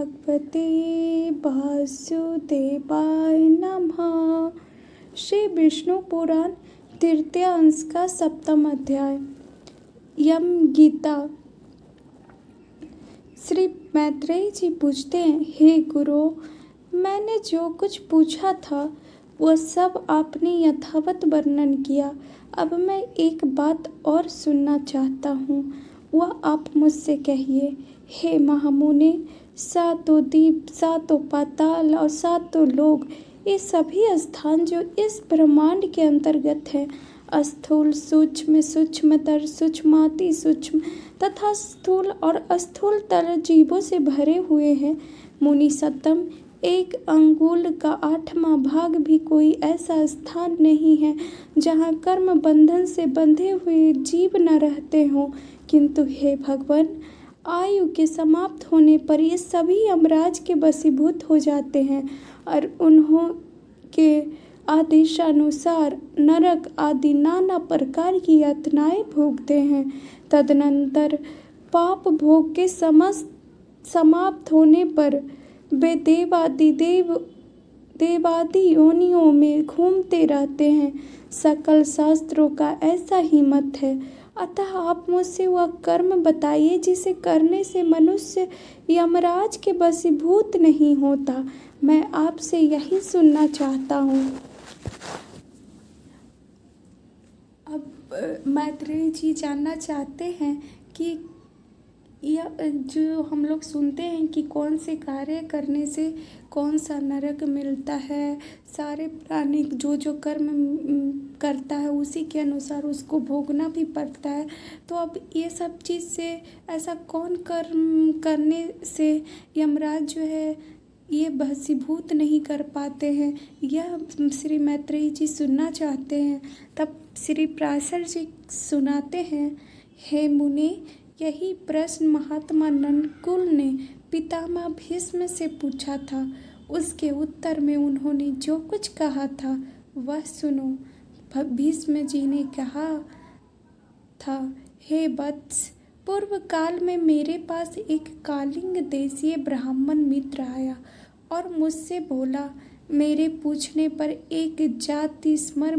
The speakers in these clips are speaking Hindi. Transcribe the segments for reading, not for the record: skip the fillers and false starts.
भगवते वासुदेवाय नमः। श्री विष्णु पुराण तृतीय अंश का 7वां अध्याय। यम गीता। श्री मैत्रेय जी पूछते हैं, हे गुरु, मैंने जो कुछ पूछा था वह सब आपने यथावत वर्णन किया। अब मैं एक बात और सुनना चाहता हूँ, वह आप मुझसे कहिए। हे महामुनि, सातों द्वीप, सातों पाताल और सातों लोक, ये सभी स्थान जो इस ब्रह्मांड के अंतर्गत हैं, स्थूल, सूक्ष्म, सूक्ष्मतर, सूक्ष्माति सूक्ष्म तथा स्थूल और अस्थूल तर जीवों से भरे हुए हैं। मुनि सत्तम, एक अंगुल का 8वां भाग भी कोई ऐसा स्थान नहीं है जहाँ कर्म बंधन से बंधे हुए जीव न रहते हों। किंतु हे भगवान, आयु के समाप्त होने पर ये सभी यमराज के वशीभूत हो जाते हैं और उन्हों के आदेशानुसार नरक आदि नाना प्रकार की यातनाएं भोगते हैं। तदनंतर पाप भोग के समाप्त होने पर वे देवादि योनियों में घूमते रहते हैं। सकल शास्त्रों का ऐसा ही मत है। अतः आप मुझसे वह कर्म बताइए जिसे करने से मनुष्य यमराज के वशीभूत नहीं होता। मैं आपसे यही सुनना चाहता हूँ। अब मैत्रेय जी जानना चाहते हैं कि यह जो हम लोग सुनते हैं कि कौन से कार्य करने से कौन सा नरक मिलता है, सारे प्राणी जो जो कर्म करता है उसी के अनुसार उसको भोगना भी पड़ता है। तो अब ये सब चीज़ से ऐसा कौन कर्म करने से यमराज जो है ये वशीभूत नहीं कर पाते हैं, यह श्री मैत्रेय जी सुनना चाहते हैं। तब श्री पराशर जी सुनाते हैं, हे मुनि, यही प्रश्न महात्मा नकुल ने पितामह भीष्म से पूछा था। उसके उत्तर में उन्होंने जो कुछ कहा था वह सुनो। भीष्म जी ने कहा था, हे वत्स, पूर्व काल में मेरे पास एक कालिंग देशीय ब्राह्मण मित्र आया और मुझसे बोला। मेरे पूछने पर एक जातिस्मर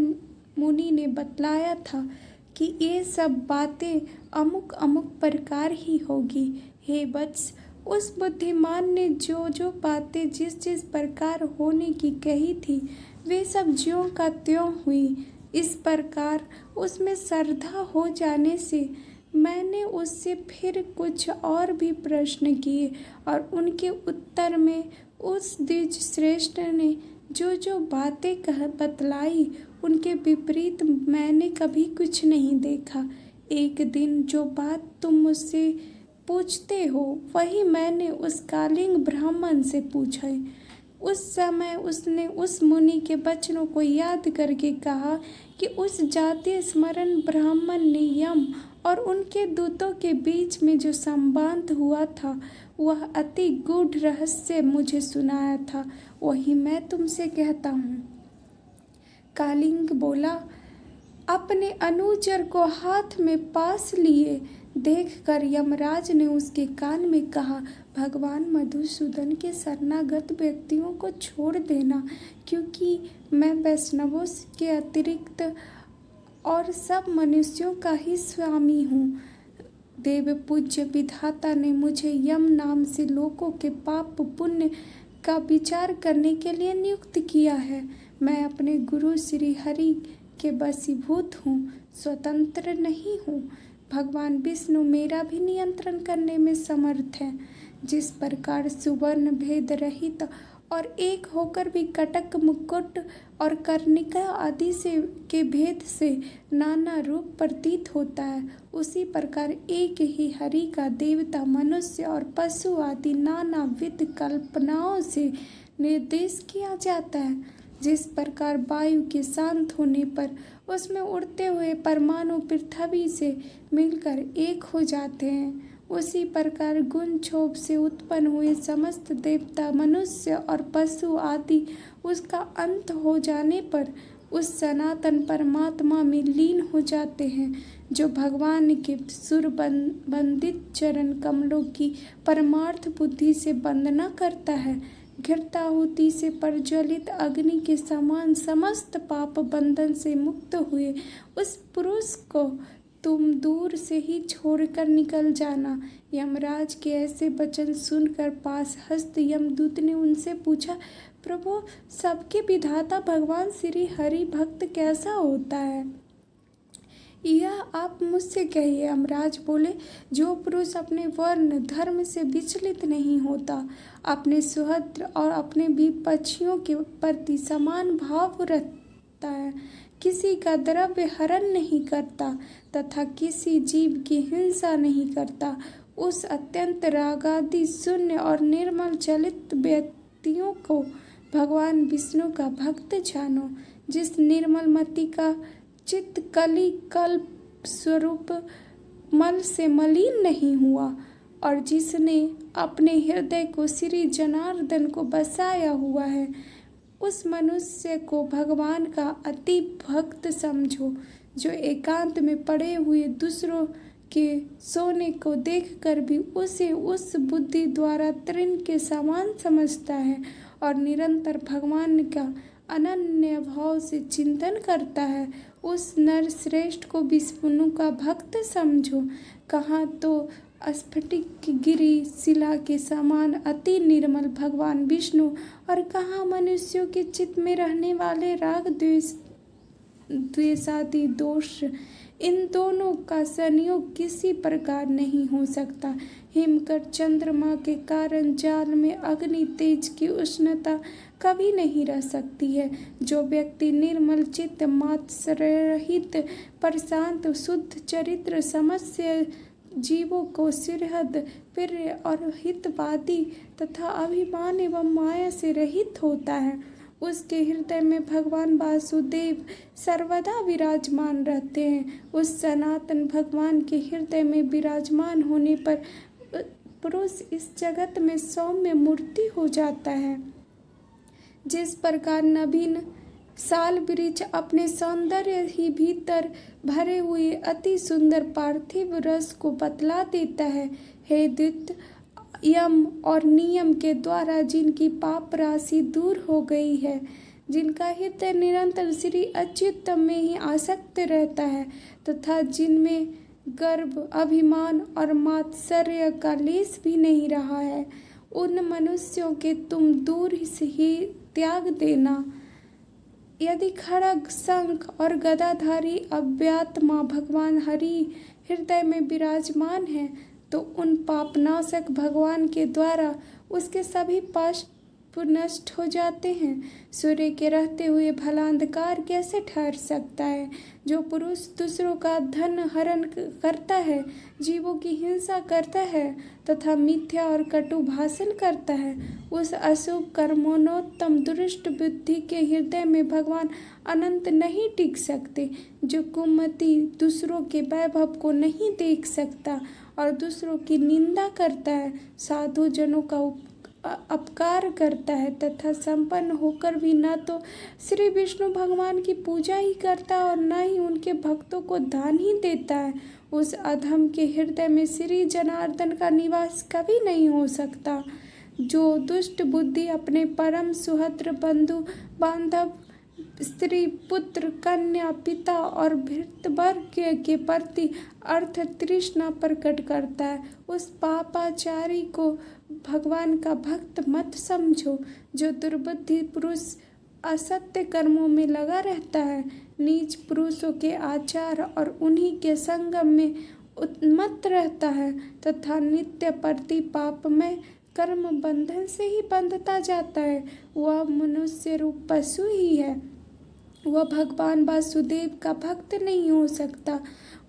मुनि ने बतलाया था कि ये सब बातें अमुक अमुक प्रकार ही होगी। हे वत्स, उस बुद्धिमान ने जो जो बातें जिस जिस प्रकार होने की कही थी वे सब ज्यों का त्यों हुई। इस प्रकार उसमें श्रद्धा हो जाने से मैंने उससे फिर कुछ और भी प्रश्न किए और उनके उत्तर में उस द्विज श्रेष्ठ ने जो जो बातें बतलाई उनके विपरीत मैंने कभी कुछ नहीं देखा। एक दिन जो बात तुम मुझसे पूछते हो वही मैंने उस कालिंग ब्राह्मण से पूछा। उस समय उसने उस मुनि के वचनों को याद करके कहा कि उस जातीय स्मरण ब्राह्मण ने यम और उनके दूतों के बीच में जो संबंध हुआ था वह अति गूढ़ रहस्य मुझे सुनाया था, वही मैं तुमसे कहता हूँ। कालिंग बोला, अपने अनुचर को हाथ में पास लिए देखकर यमराज ने उसके कान में कहा, भगवान मधुसूदन के शरणागत व्यक्तियों को छोड़ देना, क्योंकि मैं वैष्णवों के अतिरिक्त और सब मनुष्यों का ही स्वामी हूँ। देव पूज्य विधाता ने मुझे यम नाम से लोगों के पाप पुण्य का विचार करने के लिए नियुक्त किया है। मैं अपने गुरु श्री हरि के वशीभूत हूँ, स्वतंत्र नहीं हूँ। भगवान विष्णु मेरा भी नियंत्रण करने में समर्थ है। जिस प्रकार सुवर्ण भेद रहित और एक होकर भी कटक, मुकुट और कर्णिका आदि से के भेद से नाना रूप प्रतीत होता है, उसी प्रकार एक ही हरि का देवता, मनुष्य और पशु आदि नाना विध कल्पनाओं से निर्देश किया जाता है। जिस प्रकार वायु के शांत होने पर उसमें उड़ते हुए परमाणु पृथ्वी से मिलकर एक हो जाते हैं, उसी प्रकार गुण क्षोभ से उत्पन्न हुए समस्त देवता, मनुष्य और पशु आदि उसका अंत हो जाने पर उस सनातन परमात्मा में लीन हो जाते हैं जो भगवान के सुर बंदित चरण कमलों की परमार्थ बुद्धि से वंदना करता है। घृताहुति से प्रज्वलित अग्नि के समान समस्त पाप बंधन से मुक्त हुए उस पुरुष को तुम दूर से ही छोड़कर निकल जाना। यमराज के ऐसे वचन सुनकर पास हस्त यमदूत ने उनसे पूछा, प्रभु, सबके विधाता भगवान श्री हरि भक्त कैसा होता है? यह आप मुझसे कहिए। यमराज बोले, जो पुरुष अपने वर्ण धर्म से विचलित नहीं होता, अपने सुहृद और अपने विपक्षियों के प्रति समान भाव रखता है, किसी का द्रव्य हरण नहीं करता तथा किसी जीव की हिंसा नहीं करता, उस अत्यंत रागादि शून्य और निर्मल चलित व्यक्तियों को भगवान विष्णु का भक्त जानो। जिस निर्मल मति का चित्त कली कल्प स्वरूप मल से मलिन नहीं हुआ और जिसने अपने हृदय को श्री जनार्दन को बसाया हुआ है, उस मनुष्य को भगवान का अति भक्त समझो। जो एकांत में पड़े हुए दूसरों के सोने को देखकर भी उसे उस बुद्धि द्वारा तृण के समान समझता है और निरंतर भगवान का अनन्य भाव से चिंतन करता है, उस नर श्रेष्ठ को विष्णु का भक्त समझो। कहाँ तो स्फटिक गिरी शिला के समान अति निर्मल भगवान विष्णु और कहाँ मनुष्यों के चित्त में रहने वाले राग द्वेषादि दोष। इन दोनों का संयोग किसी प्रकार नहीं हो सकता। हिमकर चंद्रमा के कारण जाल में अग्नि तेज की उष्णता कभी नहीं रह सकती है। जो व्यक्ति निर्मल चित्त मात्सर्य रहित प्रशांत शुद्ध चरित्र समस्य जीवों को सुहृद प्रिय और हितवादी तथा अभिमान एवं माया से रहित होता है, उसके हृदय में भगवान वासुदेव सर्वदा विराजमान रहते हैं। उस सनातन भगवान के हृदय में विराजमान होने पर पुरुष इस जगत में सौम्य मूर्ति हो जाता है। जिस प्रकार नवीन साल वृक्ष अपने सौंदर्य ही भीतर भरे हुए अति सुंदर पार्थिव रस को बतला देता है, हे द्वित, यम और नियम के द्वारा जिनकी पाप राशि दूर हो गई है, जिनका हृदय निरंतर श्री अच्युतम में ही आसक्त रहता है तथा जिनमें गर्व अभिमान और मात्सर्य का लेस भी नहीं रहा है, उन मनुष्यों के तुम दूर से ही त्याग देना। यदि खड्ग शंख और गदाधारी अव्यात्मा भगवान हरि हृदय में विराजमान है तो उन पापनाशक भगवान के द्वारा उसके सभी पाप नष्ट हो जाते हैं। सूर्य के रहते हुए भला अंधकार कैसे ठहर सकता है? जो पुरुष दूसरों का धन हरण करता है, जीवों की हिंसा करता है तथा मिथ्या और कटु भाषण करता है, उस अशुभ कर्मोन्नोत्तम दुष्ट बुद्धि के हृदय में भगवान अनंत नहीं टिक सकते। जो कुमति दूसरों के वैभव को नहीं देख सकता और दूसरों की निंदा करता है, साधु जनों का अपकार करता है तथा संपन्न होकर भी न तो श्री विष्णु भगवान की पूजा ही करता और न ही उनके भक्तों को दान ही देता है, उस अधम के हृदय में श्री जनार्दन का निवास कभी नहीं हो सकता। जो दुष्ट बुद्धि अपने परम सुहृद बंधु बांधव स्त्री पुत्र कन्या पिता और भृतवर्ग के प्रति अर्थ तृष्णा प्रकट करता है, उस पापाचारी को भगवान का भक्त मत समझो। जो दुर्बुद्धि पुरुष असत्य कर्मों में लगा रहता है, नीच पुरुषों के आचार और उन्हीं के संगम में उन्मत्त रहता है तथा नित्य प्रति पापमय कर्म बंधन से ही बंधता जाता है, वह मनुष्य रूप पशु ही है। वह भगवान वासुदेव का भक्त नहीं हो सकता।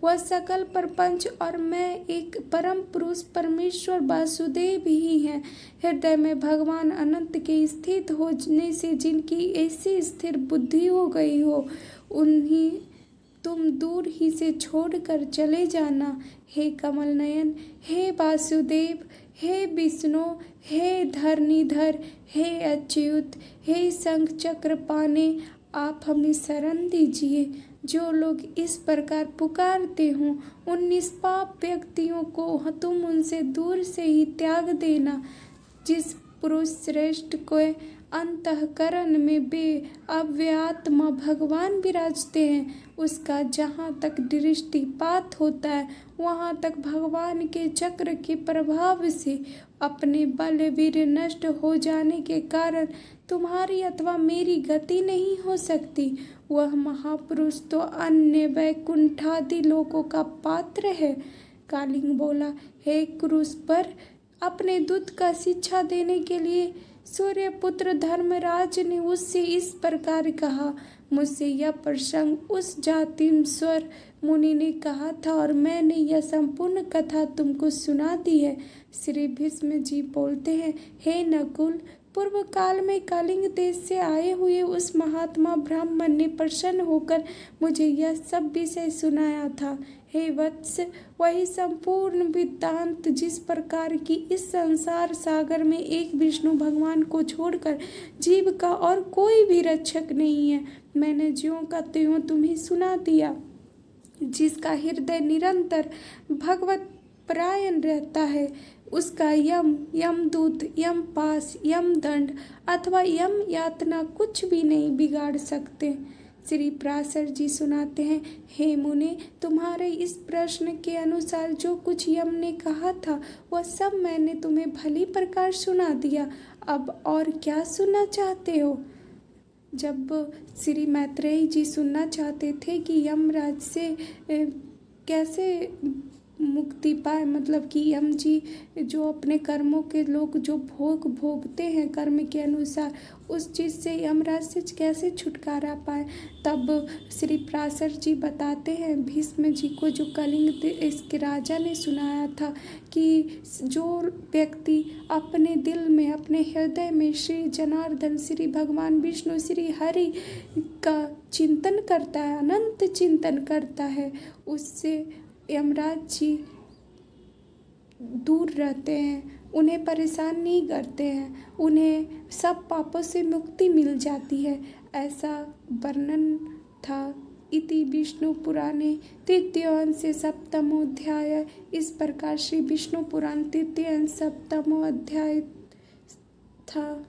वह सकल प्रपंच और मैं एक परम पुरुष परमेश्वर वासुदेव ही हैं। हृदय में भगवान अनंत के स्थित होने से जिनकी ऐसी स्थिर बुद्धि हो गई हो, उन्हीं तुम दूर ही से छोड़कर चले जाना। हे कमल नयन, हे वासुदेव, हे विष्णु, हे धरणीधर, हे अच्युत, हे शंख चक्र पाने, आप हमें शरण दीजिए। जो लोग इस प्रकार पुकारते हों उन निष्पाप व्यक्तियों को तुम उनसे दूर से ही त्याग देना। जिस पुरुष श्रेष्ठ को अंतःकरण में अव्ययात्मा भगवान विराजते हैं, उसका जहाँ तक दृष्टिपात होता है वहाँ तक भगवान के चक्र के प्रभाव से अपने बल वीर नष्ट हो जाने के कारण तुम्हारी अथवा मेरी गति नहीं हो सकती। वह महापुरुष तो अन्य वैकुंठादि लोकों का पात्र है। कालिंग बोला, हे कुरुष पर अपने दूत का शिक्षा देने के लिए सूर्यपुत्र धर्मराज ने उससे इस प्रकार कहा। मुझसे यह प्रसंग उस जातिम्स्वर मुनि ने कहा था और मैंने यह संपूर्ण कथा तुमको सुना दी है। श्री भीष्म जी बोलते हैं, हे नकुल, पूर्व काल में कलिंग देश से आए हुए उस महात्मा ब्राह्मण ने प्रसन्न होकर मुझे यह सब विषय सुनाया था। हे वत्स, वही संपूर्ण वृत्तांत जिस प्रकार की इस संसार सागर में एक विष्णु भगवान को छोड़कर जीव का और कोई भी रक्षक नहीं है, मैंने ज्यों का त्यों तुम्हें सुना दिया। जिसका हृदय निरंतर भगवत परायण रहता है, उसका यमदूत, यमपाश, यमदंड अथवा यम यातना कुछ भी नहीं बिगाड़ सकते। श्री पराशर जी सुनाते हैं, हे मुने, तुम्हारे इस प्रश्न के अनुसार जो कुछ यम ने कहा था वह सब मैंने तुम्हें भली प्रकार सुना दिया। अब और क्या सुनना चाहते हो? जब श्री मैत्रेयी जी सुनना चाहते थे कि यमराज से कैसे मुक्ति पाए, मतलब कि यम जी जो अपने कर्मों के लोग जो भोगते हैं कर्म के अनुसार, उस चीज़ से यमराज से कैसे छुटकारा पाए, तब श्री पराशर जी बताते हैं भीष्म जी को जो कलिंग इसके राजा ने सुनाया था कि जो व्यक्ति अपने दिल में, अपने हृदय में श्री जनार्दन, श्री भगवान विष्णु, श्री हरि का चिंतन करता है, अनंत चिंतन करता है, उससे यमराज जी दूर रहते हैं, उन्हें परेशान नहीं करते हैं, उन्हें सब पापों से मुक्ति मिल जाती है। ऐसा वर्णन था। इति विष्णु पुराणे तृतीय अंश सप्तमोध्याय। इस प्रकार श्री विष्णु पुराण तृतीय अंश सप्तमो अध्याय था।